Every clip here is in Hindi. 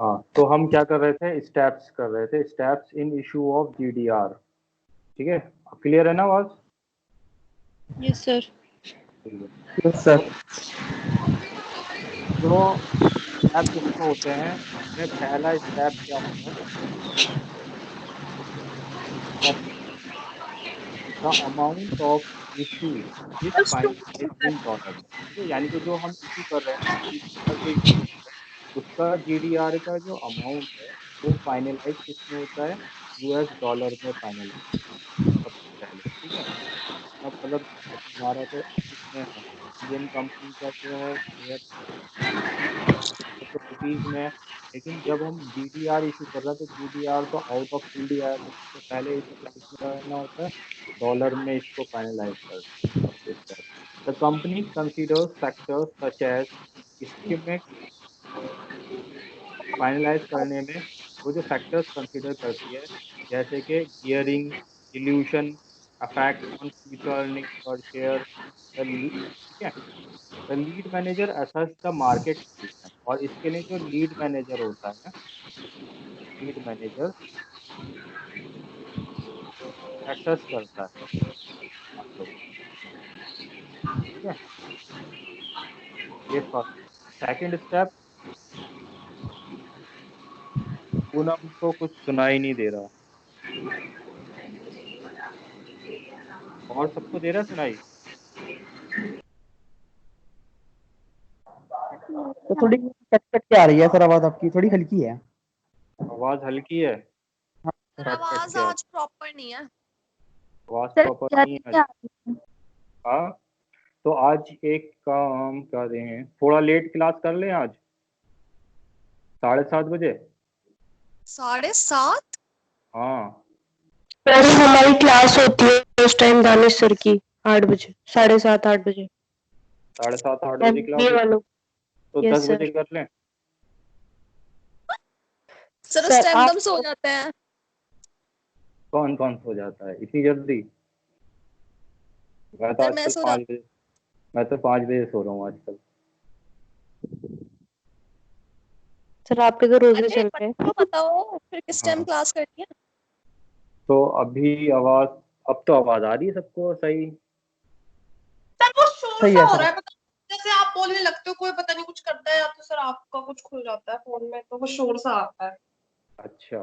हाँ, तो हम क्या कर रहे थे, स्टेप्स कर रहे थे, steps in issue of GDR। ठीक है, क्लियर है ना आवाज? Yes sir. Yes sir. जो स्टेप्स इसमें होते हैं, उसमें पहला स्टेप क्या होता है, the amount of issue is finalised in dollar. ठीक है, यानी कि जो हम इशू कर रहे हैं ना, GDR जो इशू कर रहे हैं, उसका GDR का जो अमाउंट है वो फाइनलाइज किसमें होता है, US डॉलर में फाइनलाइज सबसे पहले। ठीक है, अब मतलब हमारा तो इसमें है, इंडियन कंपनी का जो है शेयर तो रुपीज में है, लेकिन जब हम GDR इशू कर रहे हैं तो GDR तो आउट ऑफ इंडिया है, तो सबसे पहले इसे किस में करना होता है, डॉलर में इसको फाइनलाइज करना है सबसे step. The company considers factors such as, इसमें फाइनलाइज करने में वो जो फैक्टर्स कंसीडर करती है, जैसे कि gearing, dilution, affect on future earning per share, ठीक है। The lead manager assess the market condition, और इसके लिए जो लीड मैनेजर होता है, लीड मैनेजर असेस करता है मार्केट। ठीक है, ये फर्स्ट। सेकंड स्टेप, पूनम को कुछ सुनाई नहीं दे रहा, और सबको दे रहा सुनाई? तो थोड़ी कट कट के आ रही है सर, आवाज आपकी थोड़ी हल्की है। आवाज हल्की है, हाँ सर कट कट आवाज के आज प्रॉपर नहीं है। आवाज सर, प्रॉपर क्या नहीं है आज। क्या हाँ, तो आज एक काम करें, थोड़ा लेट क्लास कर लें आज 7:30 बजे। 7:30? हाँ, सर हमारी क्लास होती है उस टाइम दानिश सर की 8 बजे, 7:30 8 बजे 7:30 8 बजे क्लास MBA होती है, वालों। तो यस 10 सर। बजे कर लें। सर उस सर टाइम आप तुम सो जाते हैं। कौन कौन सो जाता है इतनी जल्दी? मैं तो सर मैं आजकल सो 5 बजे, मैं तो 5 बजे सो रहा हूँ आजकल। सर आपके तो रोजे अरे चल बट रहे हैं। तो बताओ फिर किस टाइम हाँ, क्लास करनी है? तो अभी आवाज, अब तो आवाज आ रही है सबको सही? सर वो शोर सही सा है हो सर। रहा है, पता जैसे आप बोलने लगते हो कोई पता नहीं कुछ करता है, या तो सर आपका कुछ खुल जाता है फोन में तो वो शोर सा आता है। अच्छा,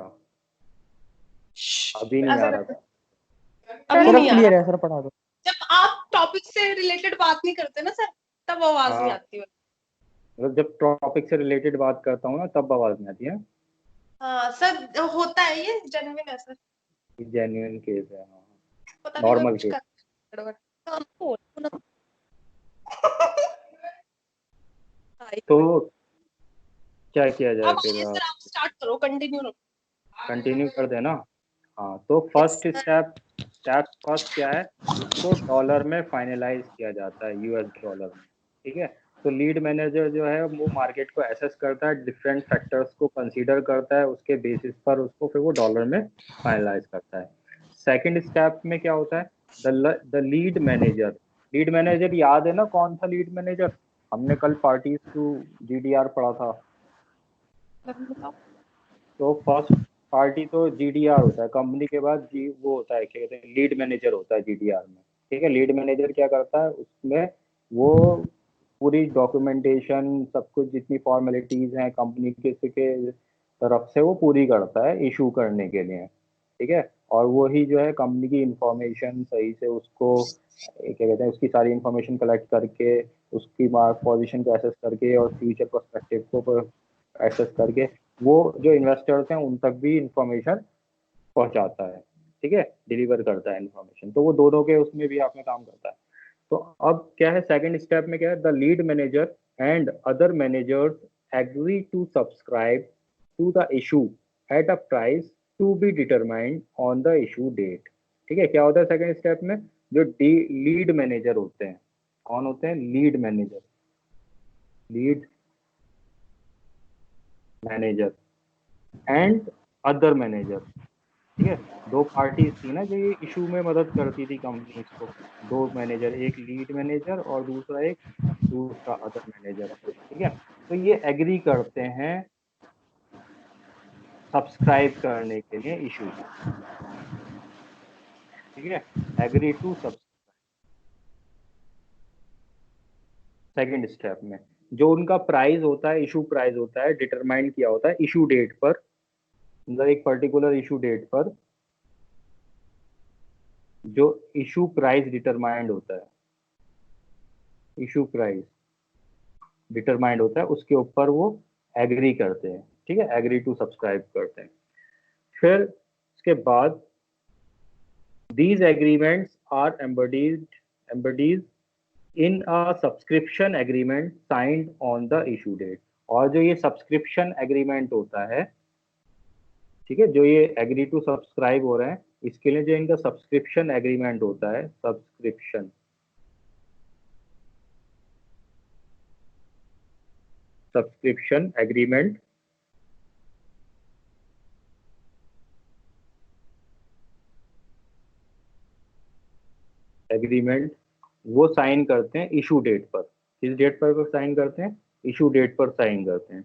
अभी नहीं ऐसा आ रहा करते था। अभी सर अब नहीं आ क्लियर रहा। है सर, पढ़ा दो। जब आप टॉपिक से रिलेटेड बात नहीं करते ना सर, तब आवाज नहीं हाँ, आती है। मतलब जब टॉपिक से रिलेटेड बात करता हूँ ना तब आवाज नहीं आती है। हाँ सर, होता है, ये जेन्युइन है सर। जेन्युइन केस है, हाँ, पता नहीं कोई नॉर्मल कुछ केस। कर काम हो पूनम। भाई, तो क्या किया जाए अब फिर, ये सर आप स्टार्ट करो, कंटिन्यू। कंटिन्यू कर देना। हाँ, तो yes first sir. Step, step first क्या है, इसको डॉलर में फाइनलाइज किया जाता है, US डॉलर में। ठीक है, तो लीड मैनेजर जो है वो मार्केट को एसेस करता है, डिफरेंट फैक्टर्स को कंसीडर करता है, उसके बेसिस पर उसको फिर वो डॉलर में फाइनलाइज करता है। सेकंड स्टेप में क्या होता है, the lead manager, lead manager याद है ना कौन था लीड मैनेजर? हमने कल पार्टीज टू GDR पढ़ा था। बताओ। तो फर्स्ट पार्टी तो GDR होता है, कंपनी के बाद जी वो होता है, क्या कहते हैं, लीड मैनेजर होता है GDR में। ठीक है, लीड मैनेजर क्या करता है उसमें, वो पूरी डॉक्यूमेंटेशन सब कुछ जितनी फॉर्मेलिटीज हैं कंपनी के तरफ से वो पूरी करता है इशू करने के लिए। ठीक है, और वही जो है कंपनी की इंफॉर्मेशन सही से उसको क्या कहते हैं, उसकी सारी इंफॉर्मेशन कलेक्ट करके, उसकी मार्क पोजीशन को एसेस करके और फ्यूचर पर्सपेक्टिव को एसेस करके वो जो इन्वेस्टर्स हैं उन तक भी इंफॉर्मेशन पहुंचाता है। ठीक है, डिलीवर करता है इंफॉर्मेशन, तो वो दोनों के उसमें भी आपने काम करता है। तो अब क्या है, सेकंड स्टेप में क्या है, the lead manager and other managers agree to subscribe to the issue at a price to be determined on the issue date. ठीक है, क्या होता है सेकंड स्टेप में, जो लीड मैनेजर होते हैं, कौन होते हैं, lead manager, lead manager and other manager. ठीक है, दो पार्टीज थी ना जो ये इशू में मदद करती थी कंपनीज को, दो मैनेजर, एक लीड मैनेजर और दूसरा अदर मैनेजर। ठीक है, तो ये एग्री करते हैं सब्सक्राइब करने के लिए इशू, ठीक है, agree to subscribe. Second step में जो उनका प्राइस होता है, इशू प्राइस होता है, डिटरमाइन किया होता है इशू डेट पर, मतलब एक पर्टिकुलर इशू डेट पर जो इशू प्राइस डिटरमाइंड होता है, इशू प्राइस डिटरमाइंड होता है, उसके ऊपर वो एग्री करते हैं, ठीक है, एग्री टू सब्सक्राइब करते हैं। फिर उसके बाद these agreements are embodied in a subscription agreement signed on the issue date। और जो ये सब्सक्रिप्शन एग्रीमेंट होता है, ठीक है, जो ये एग्री टू सब्सक्राइब हो रहे हैं, इसके लिए जो इनका सब्सक्रिप्शन एग्रीमेंट होता है, सब्सक्रिप्शन एग्रीमेंट वो साइन करते हैं इशू डेट पर। किस डेट पर साइन करते हैं? इशू डेट पर साइन करते हैं,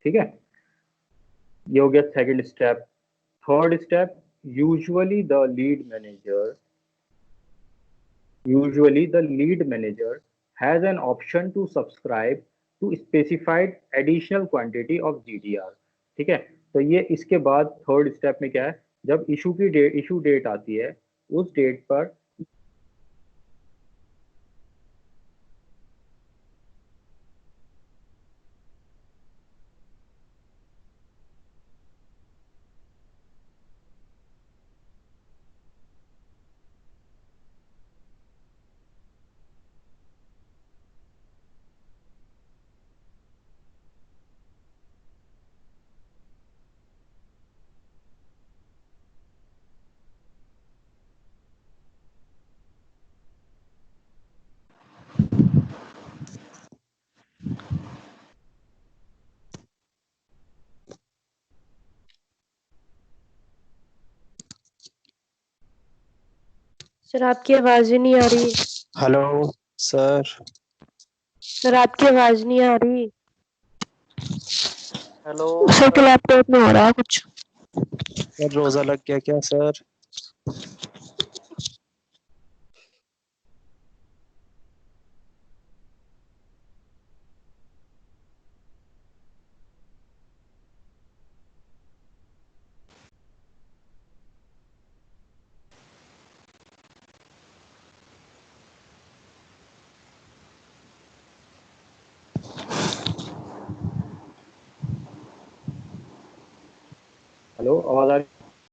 ठीक है। ये हो गया second step. Third step, usually the lead manager has an option to subscribe to specified additional quantity of GDR, ठीक है। तो ये इसके बाद थर्ड स्टेप में क्या है, जब इशू डेट आती है, उस डेट पर सर आपकी आवाज ही नहीं आ रही। Hello sir. सर आपकी आवाज नहीं आ रही। हेलो सर के लैपटॉप में हो रहा है कुछ। सर, रोजा लग गया क्या सर? हेलो, आवाज आ रही